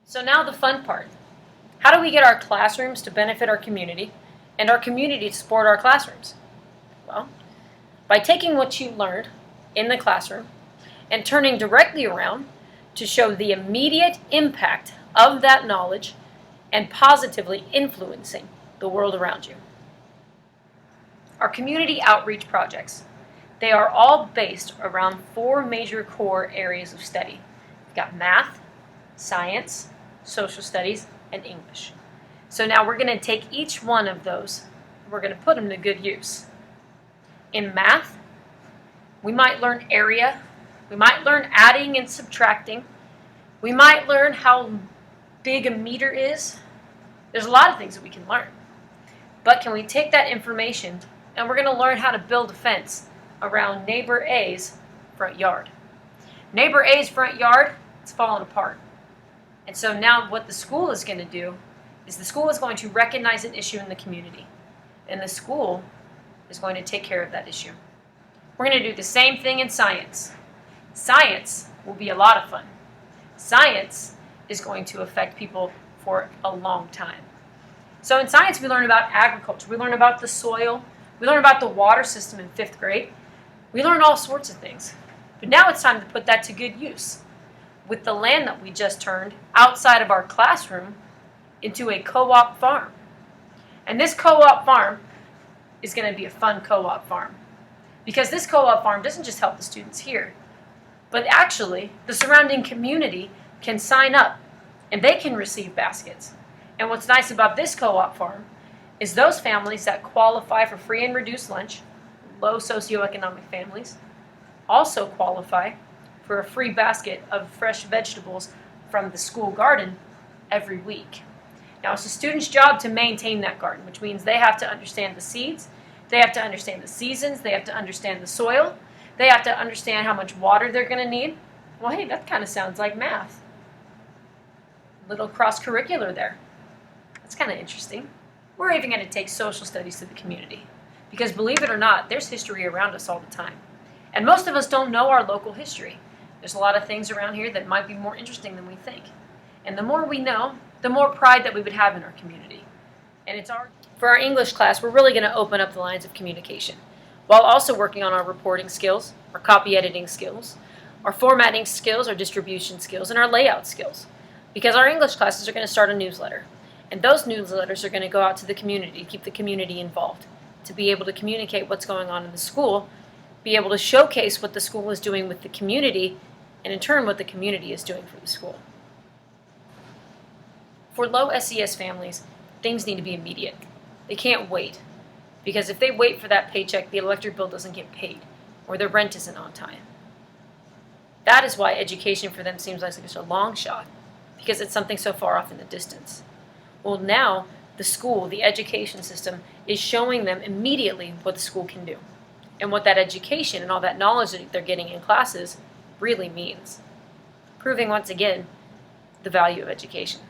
So now the fun part. How do we get our classrooms to benefit our community and our community to support our classrooms? Well, by taking what you learned in the classroom and turning directly around to show the immediate impact of that knowledge and positively influencing the world around you. Our community outreach projects, they are all based around 4 major core areas of study. We've got math, science, social studies, and English. So now we're going to take each one of those and we're going to put them to good use. In math, we might learn area, we might learn adding and subtracting, we might learn how big a meter is. There's a lot of things that we can learn. But can we take that information and we're going to learn how to build a fence around neighbor A's front yard. Neighbor A's front yard, it's falling apart. And so now what the school is going to do is the school is going to recognize an issue in the community. And the school is going to take care of that issue. We're going to do the same thing in science. Science will be a lot of fun. Science is going to affect people for a long time. So in science we learn about agriculture, we learn about the soil, we learn about the water system in 5th grade. We learn all sorts of things. But now it's time to put that to good use. With the land that we just turned outside of our classroom into a co-op farm. And this co-op farm is going to be a fun co-op farm. Because this co-op farm doesn't just help the students here, but actually the surrounding community can sign up and they can receive baskets. And what's nice about this co-op farm is those families that qualify for free and reduced lunch, low socioeconomic families, also qualify for a free basket of fresh vegetables from the school garden every week. Now it's the student's job to maintain that garden, which means they have to understand the seeds, they have to understand the seasons, they have to understand the soil, they have to understand how much water they're going to need. Well, hey, that kind of sounds like math. Little cross-curricular there. That's kind of interesting. We're even going to take social studies to the community. Because believe it or not, there's history around us all the time. And most of us don't know our local history. There's a lot of things around here that might be more interesting than we think. And the more we know, the more pride that we would have in our community. And for our English class, we're really going to open up the lines of communication, while also working on our reporting skills, our copy editing skills, our formatting skills, our distribution skills, and our layout skills. Because our English classes are going to start a newsletter. And those newsletters are going to go out to the community, keep the community involved, to be able to communicate what's going on in the school, be able to showcase what the school is doing with the community, and in turn what the community is doing for the school. For low SES families, things need to be immediate. They can't wait, because if they wait for that paycheck, the electric bill doesn't get paid, or their rent isn't on time. That is why education for them seems like it's a long shot, because it's something so far off in the distance. Well, now the school, the education system, is showing them immediately what the school can do, and what that education and all that knowledge that they're getting in classes really means, proving once again the value of education.